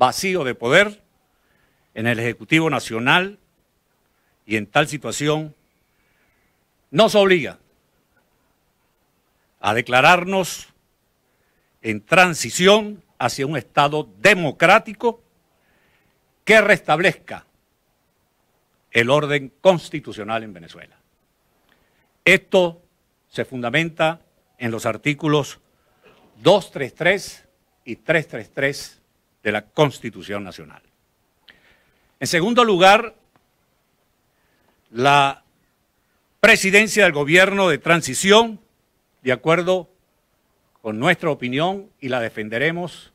vacío de poder en el Ejecutivo Nacional, y en tal situación nos obliga a declararnos en transición hacia un Estado democrático que restablezca el orden constitucional en Venezuela. Esto se fundamenta en los artículos 233 y 333 de la Constitución Nacional. En segundo lugar, la presidencia del gobierno de transición, de acuerdo con nuestra opinión, y la defenderemos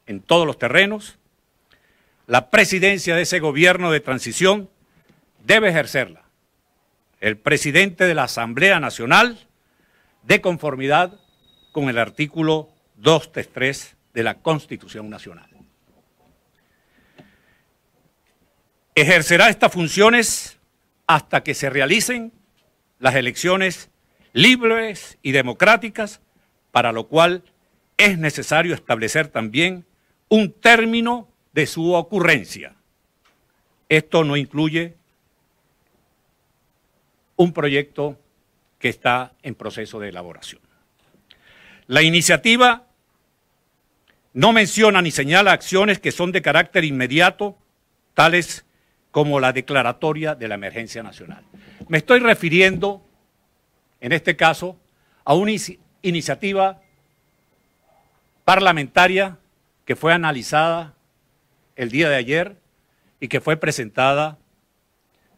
en todos los terrenos, la presidencia de ese gobierno de transición debe ejercerla el presidente de la Asamblea Nacional de conformidad con el artículo 233 de la Constitución Nacional. Ejercerá estas funciones hasta que se realicen las elecciones libres y democráticas, para lo cual es necesario establecer también un término de su ocurrencia. Esto no incluye un proyecto que está en proceso de elaboración. La iniciativa no menciona ni señala acciones que son de carácter inmediato, tales como la declaratoria de la emergencia nacional. Me estoy refiriendo, en este caso, a una iniciativa parlamentaria que fue analizada el día de ayer y que fue presentada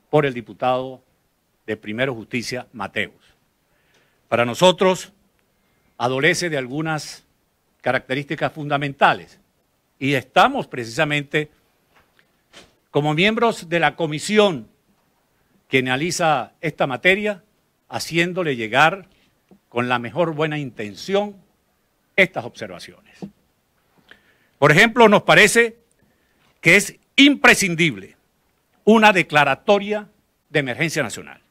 por el diputado de Primero Justicia, Mateus. Para nosotros, adolece de algunas características fundamentales y estamos precisamente como miembros de la comisión que analiza esta materia, haciéndole llegar con la mejor buena intención estas observaciones. Por ejemplo, nos parece que es imprescindible una declaratoria de emergencia nacional.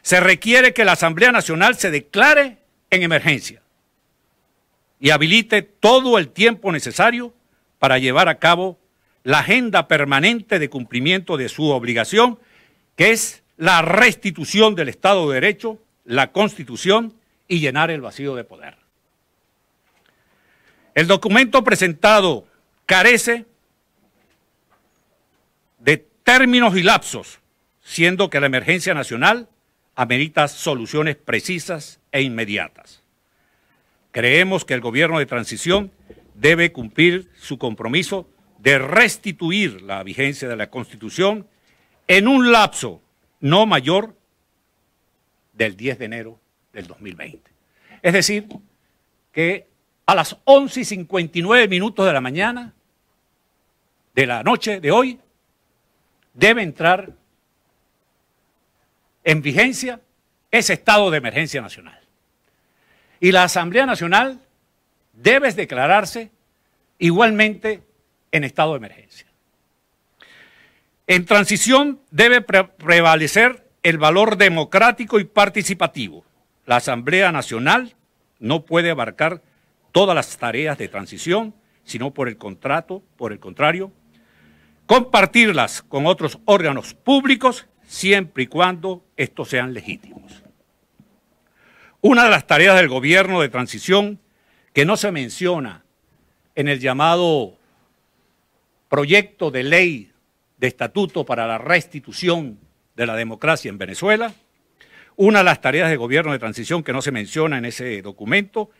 Se requiere que la Asamblea Nacional se declare en emergencia y habilite todo el tiempo necesario para llevar a cabo la agenda permanente de cumplimiento de su obligación, que es la restitución del Estado de Derecho, la Constitución y llenar el vacío de poder. El documento presentado carece de términos y lapsos, siendo que la emergencia nacional amerita soluciones precisas e inmediatas. Creemos que el gobierno de transición debe cumplir su compromiso de restituir la vigencia de la Constitución en un lapso no mayor del 10 de enero del 2020. Es decir, que a las 11:59 de la mañana de la noche de hoy debe entrar en vigencia ese estado de emergencia nacional. Y la Asamblea Nacional debe declararse igualmente en estado de emergencia. En transición debe prevalecer el valor democrático y participativo. La Asamblea Nacional no puede abarcar todas las tareas de transición, sino por el contrario, compartirlas con otros órganos públicos siempre y cuando estos sean legítimos. Una de las tareas del gobierno de transición que no se menciona en el llamado proyecto de ley de estatuto para la restitución de la democracia en Venezuela, una de las tareas del gobierno de transición que no se menciona en ese documento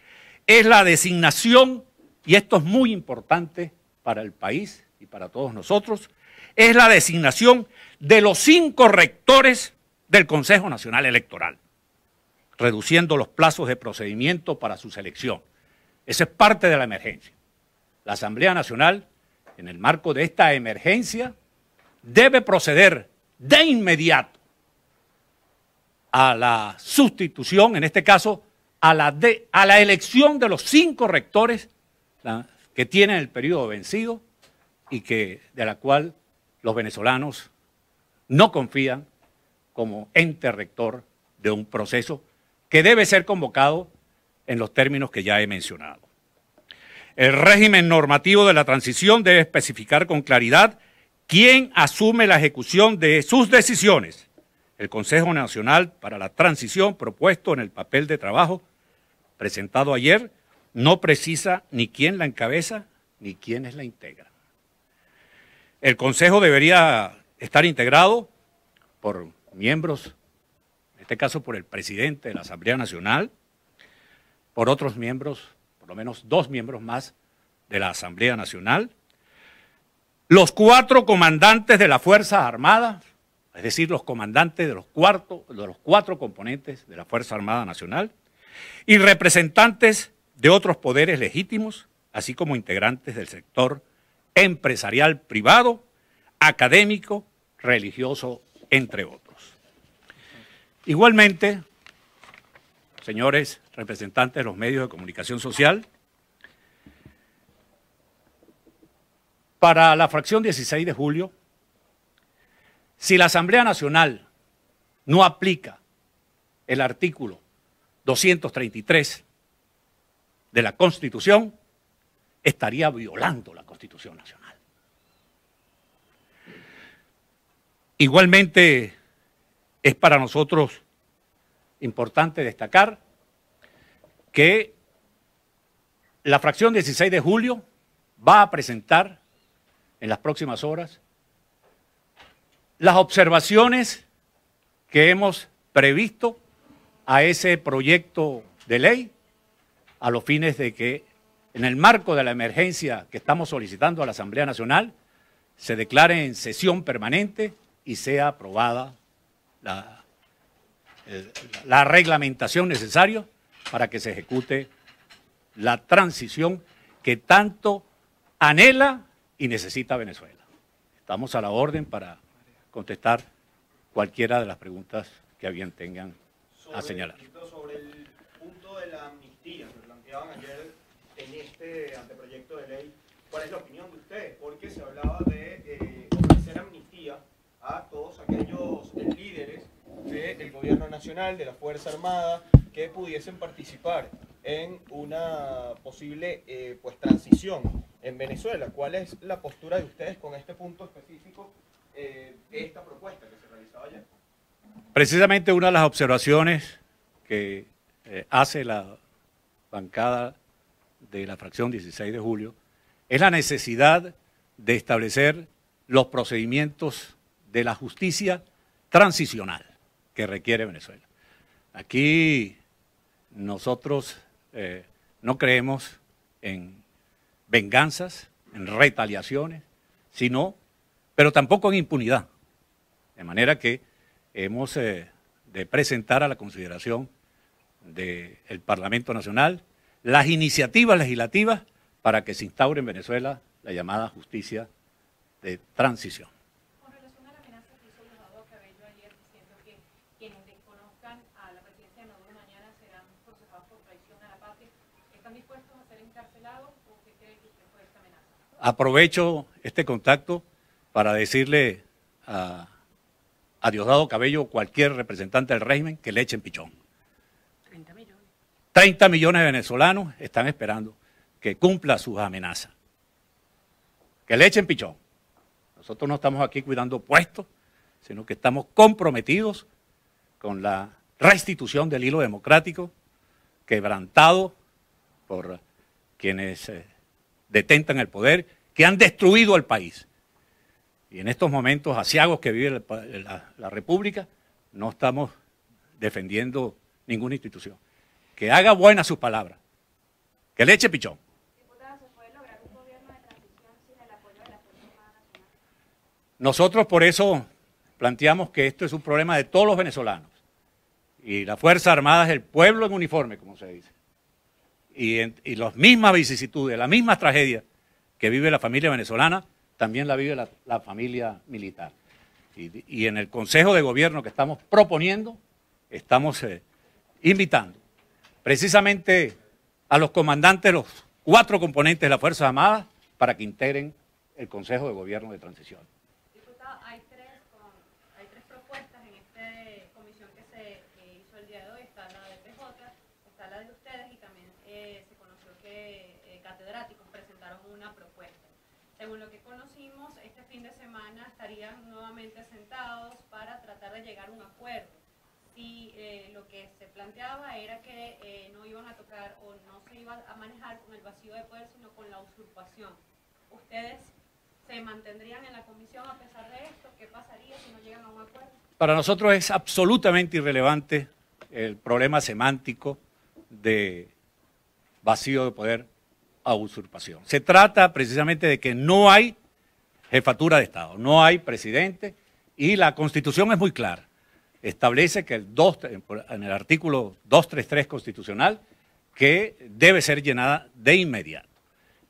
es la designación, y esto es muy importante para el país y para todos nosotros, es la designación de los 5 rectores del Consejo Nacional Electoral, reduciendo los plazos de procedimiento para su selección. Esa es parte de la emergencia. La Asamblea Nacional, en el marco de esta emergencia, debe proceder de inmediato a la sustitución, en este caso, a la elección de los 5 rectores que tienen el periodo vencido y de la cual los venezolanos no confían como ente rector de un proceso que debe ser convocado en los términos que ya he mencionado. El régimen normativo de la transición debe especificar con claridad quién asume la ejecución de sus decisiones. El Consejo Nacional para la Transición, propuesto en el papel de trabajo presentado ayer, no precisa ni quién la encabeza ni quiénes la integran. El Consejo debería estar integrado por miembros, en este caso por el presidente de la Asamblea Nacional, por otros miembros, por lo menos 2 miembros más de la Asamblea Nacional, los 4 comandantes de las Fuerzas Armadas, es decir, los comandantes de los 4 componentes de la Fuerza Armada Nacional, y representantes de otros poderes legítimos, así como integrantes del sector empresarial privado, académico, religioso, entre otros. Igualmente, señores representantes de los medios de comunicación social, para la fracción 16 de julio, si la Asamblea Nacional no aplica el artículo 233 de la Constitución, estaría violando la Constitución Nacional. Igualmente, es para nosotros importante destacar que la fracción 16 de julio va a presentar en las próximas horas las observaciones que hemos previsto a ese proyecto de ley a los fines de que en el marco de la emergencia que estamos solicitando a la Asamblea Nacional se declare en sesión permanente y sea aprobada la reglamentación necesaria para que se ejecute la transición que tanto anhela y necesita Venezuela. Estamos a la orden para contestar cualquiera de las preguntas que a bien tengan a señalar. Sobre el punto de la amnistía que planteaban ayer en este anteproyecto de ley, ¿cuál es la opinión de ustedes? Porque se hablaba de ofrecer amnistía a todos aquellos líderes del gobierno nacional, de la Fuerza Armada, que pudiesen participar en una posible transición en Venezuela. ¿Cuál es la postura de ustedes con este punto específico de esta propuesta que se realizaba ayer? Precisamente una de las observaciones que hace la bancada de la fracción 16 de julio es la necesidad de establecer los procedimientos de la justicia transicional que requiere Venezuela. Aquí nosotros no creemos en venganzas, en retaliaciones, pero tampoco en impunidad. De manera que hemos de presentar a la consideración del Parlamento Nacional las iniciativas legislativas para que se instaure en Venezuela la llamada justicia de transición. Con relación a la amenaza que hizo Diosdado Cabello ayer diciendo que quienes desconozcan a la presidencia de Maduro mañana serán procesados por traición a la patria, ¿están dispuestos a ser encarcelados o qué cree que usted fue esta amenaza? Aprovecho este contacto para decirle a Diosdado Cabello o cualquier representante del régimen que le echen pichón. 30 millones. 30 millones de venezolanos están esperando que cumpla sus amenazas. Que le echen pichón. Nosotros no estamos aquí cuidando puestos, sino que estamos comprometidos con la restitución del hilo democrático quebrantado por quienes detentan el poder, que han destruido el país. Y en estos momentos aciagos que vive la República, no estamos defendiendo ninguna institución. Que haga buenas sus palabras, que le eche pichón. Diputada, ¿se puede lograr un gobierno de transición sin el apoyo de la Fuerza Armada Nacional? Nosotros por eso planteamos que esto es un problema de todos los venezolanos. Y la Fuerza Armada es el pueblo en uniforme, como se dice. Y las mismas vicisitudes, las mismas tragedias que vive la familia venezolana, también la vive la familia militar. Y en el Consejo de Gobierno que estamos proponiendo, estamos invitando precisamente a los comandantes de los 4 componentes de las Fuerzas Armadas para que integren el Consejo de Gobierno de Transición. Diputado, hay tres propuestas en esta comisión que se hizo el día de hoy. Está la de PJ, está la de ustedes y también se conoció que catedráticos según lo que conocimos, este fin de semana estarían nuevamente sentados para tratar de llegar a un acuerdo. Si lo que se planteaba era que no iban a tocar o no se iba a manejar con el vacío de poder, sino con la usurpación. ¿Ustedes se mantendrían en la comisión a pesar de esto? ¿Qué pasaría si no llegan a un acuerdo? Para nosotros es absolutamente irrelevante el problema semántico de vacío de poder a usurpación. Se trata precisamente de que no hay jefatura de Estado, no hay presidente, y la Constitución es muy clara. Establece que en el artículo 233 constitucional que debe ser llenada de inmediato.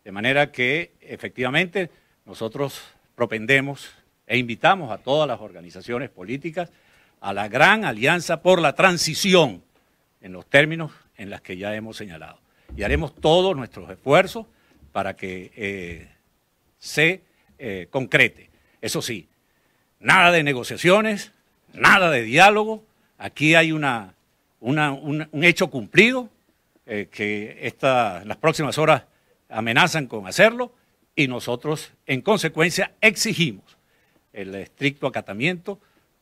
De manera que efectivamente nosotros propendemos e invitamos a todas las organizaciones políticas a la gran alianza por la transición en los términos en los que ya hemos señalado. Y haremos todos nuestros esfuerzos para que se concrete. Eso sí, nada de negociaciones, nada de diálogo. Aquí hay un hecho cumplido que en las próximas horas amenazan con hacerlo, y nosotros en consecuencia exigimos el estricto acatamiento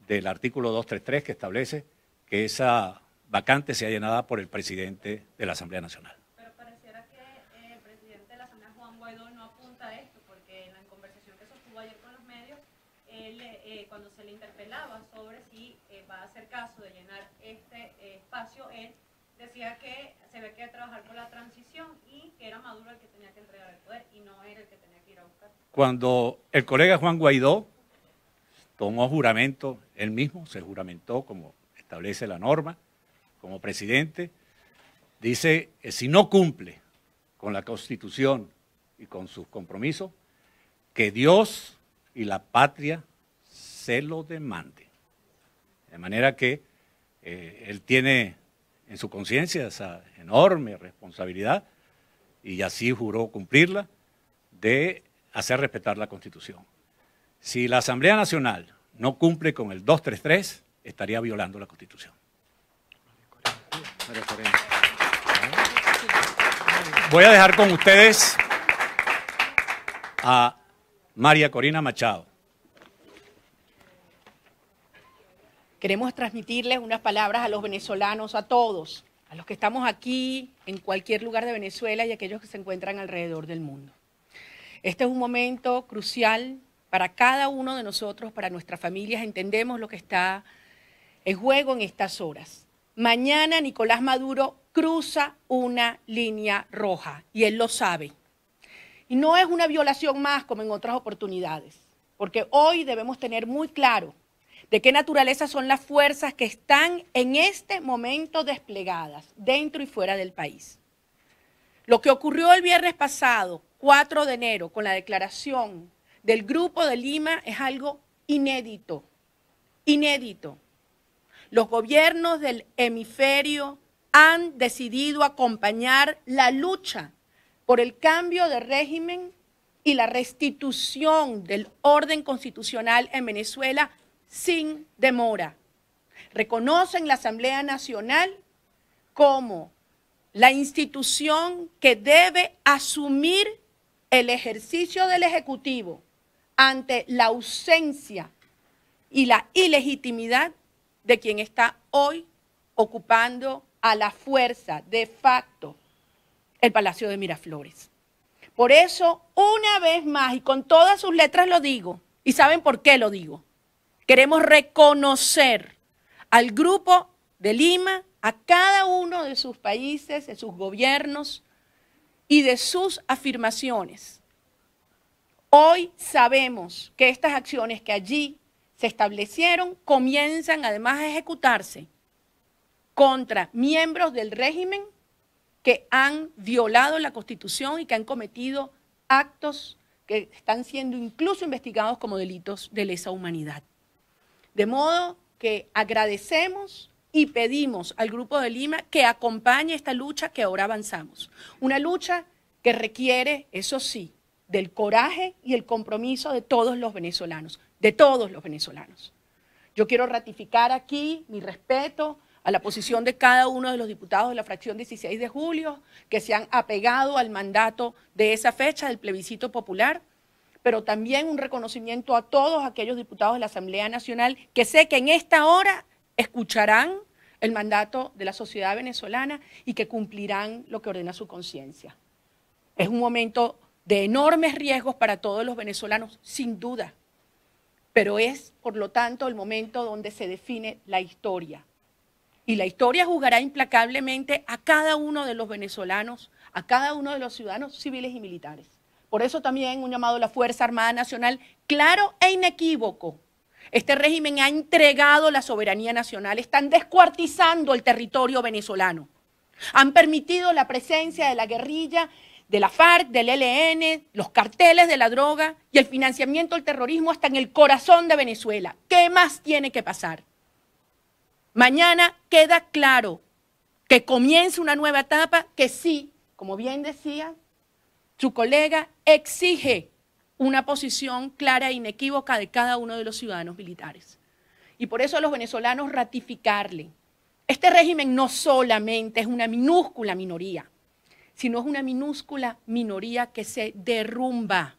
del artículo 233 que establece que esa vacante sea llenada por el presidente de la Asamblea Nacional. Pero pareciera que el presidente de la Asamblea, Juan Guaidó, no apunta a esto, porque en la conversación que sostuvo ayer con los medios, él, cuando se le interpelaba sobre si va a hacer caso de llenar este espacio, él decía que se ve que trabajar por la transición y que era Maduro el que tenía que entregar el poder y no era el que tenía que ir a buscar. Cuando el colega Juan Guaidó tomó juramento, él mismo se juramentó como establece la norma, como presidente, dice que si no cumple con la Constitución y con sus compromisos, que Dios y la patria se lo demanden. De manera que él tiene en su conciencia esa enorme responsabilidad, y así juró cumplirla, de hacer respetar la Constitución. Si la Asamblea Nacional no cumple con el 233, estaría violando la Constitución. Voy a dejar con ustedes a María Corina Machado. Queremos transmitirles unas palabras a los venezolanos, a todos, a los que estamos aquí, en cualquier lugar de Venezuela y a aquellos que se encuentran alrededor del mundo. Este es un momento crucial para cada uno de nosotros, para nuestras familias. Entendemos lo que está en juego en estas horas. Mañana Nicolás Maduro cruza una línea roja y él lo sabe. Y no es una violación más como en otras oportunidades, porque hoy debemos tener muy claro de qué naturaleza son las fuerzas que están en este momento desplegadas dentro y fuera del país. Lo que ocurrió el viernes pasado, 4 de enero, con la declaración del Grupo de Lima es algo inédito, inédito. Los gobiernos del hemisferio han decidido acompañar la lucha por el cambio de régimen y la restitución del orden constitucional en Venezuela sin demora. Reconocen la Asamblea Nacional como la institución que debe asumir el ejercicio del Ejecutivo ante la ausencia y la ilegitimidad de quien está hoy ocupando a la fuerza de facto el Palacio de Miraflores. Por eso, una vez más, y con todas sus letras lo digo, y saben por qué lo digo, queremos reconocer al Grupo de Lima, a cada uno de sus países, de sus gobiernos y de sus afirmaciones. Hoy sabemos que estas acciones que allí se establecieron comienzan además a ejecutarse contra miembros del régimen que han violado la Constitución y que han cometido actos que están siendo incluso investigados como delitos de lesa humanidad. De modo que agradecemos y pedimos al Grupo de Lima que acompañe esta lucha que ahora avanzamos. Una lucha que requiere, eso sí, del coraje y el compromiso de todos los venezolanos, de todos los venezolanos. Yo quiero ratificar aquí mi respeto a la posición de cada uno de los diputados de la fracción 16 de julio, que se han apegado al mandato de esa fecha del plebiscito popular, pero también un reconocimiento a todos aquellos diputados de la Asamblea Nacional que sé que en esta hora escucharán el mandato de la sociedad venezolana y que cumplirán lo que ordena su conciencia. Es un momento de enormes riesgos para todos los venezolanos, sin duda, pero es, por lo tanto, el momento donde se define la historia. Y la historia juzgará implacablemente a cada uno de los venezolanos, a cada uno de los ciudadanos civiles y militares. Por eso también un llamado a la Fuerza Armada Nacional claro e inequívoco. Este régimen ha entregado la soberanía nacional, están descuartizando el territorio venezolano. Han permitido la presencia de la guerrilla, de la FARC, del ELN, los carteles de la droga y el financiamiento del terrorismo hasta en el corazón de Venezuela. ¿Qué más tiene que pasar? Mañana queda claro que comienza una nueva etapa que sí, como bien decía su colega, exige una posición clara e inequívoca de cada uno de los ciudadanos militares. Y por eso a los venezolanos ratificarle. Este régimen no solamente es una minúscula minoría, sino es una minúscula minoría que se derrumba,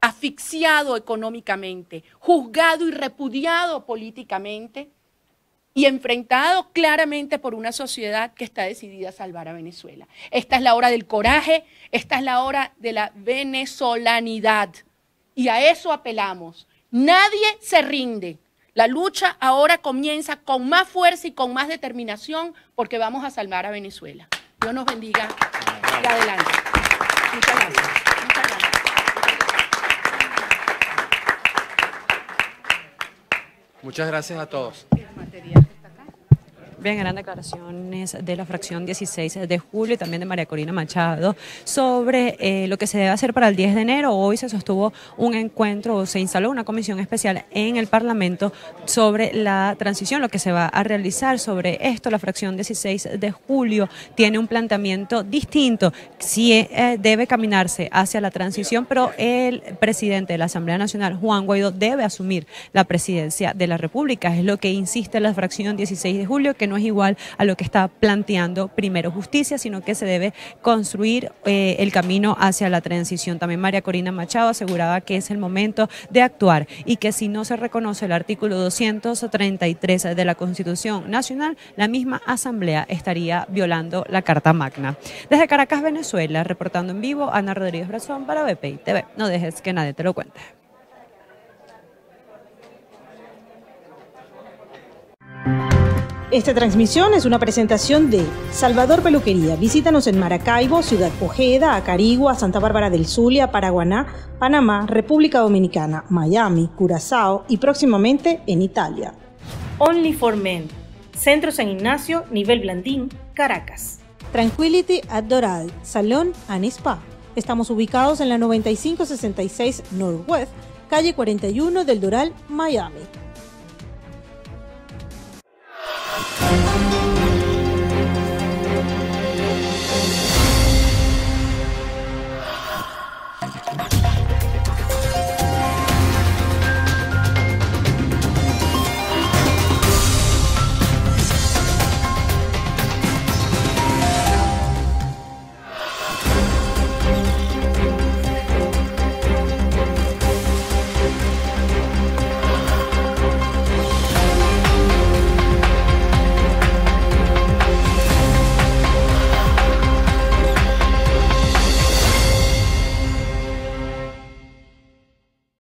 asfixiado económicamente, juzgado y repudiado políticamente y enfrentado claramente por una sociedad que está decidida a salvar a Venezuela. Esta es la hora del coraje, esta es la hora de la venezolanidad y a eso apelamos. Nadie se rinde. La lucha ahora comienza con más fuerza y con más determinación porque vamos a salvar a Venezuela. Dios nos bendiga y adelante. Muchas gracias. Muchas gracias. Muchas gracias a todos. Bien, eran declaraciones de la fracción 16 de julio y también de María Corina Machado sobre lo que se debe hacer para el 10 de enero. Hoy se sostuvo un encuentro o se instaló una comisión especial en el Parlamento sobre la transición, lo que se va a realizar sobre esto. La fracción 16 de julio tiene un planteamiento distinto. Sí debe caminarse hacia la transición, pero el presidente de la Asamblea Nacional, Juan Guaidó, debe asumir la presidencia de la República. Es lo que insiste la fracción 16 de julio, que no es igual a lo que está planteando Primero Justicia, sino que se debe construir el camino hacia la transición. También María Corina Machado aseguraba que es el momento de actuar y que si no se reconoce el artículo 233 de la Constitución Nacional, la misma Asamblea estaría violando la Carta Magna. Desde Caracas, Venezuela, reportando en vivo, Ana Rodríguez Brazón para BPI TV. No dejes que nadie te lo cuente. Esta transmisión es una presentación de Salvador Peluquería. Visítanos en Maracaibo, Ciudad Ojeda, Acarigua, Santa Bárbara del Zulia, Paraguaná, Panamá, República Dominicana, Miami, Curazao y próximamente en Italia. Only for Men. Centro San Ignacio, nivel Blandín, Caracas. Tranquility at Doral, Salón and Spa. Estamos ubicados en la 9566 Northwest, calle 41 del Doral, Miami.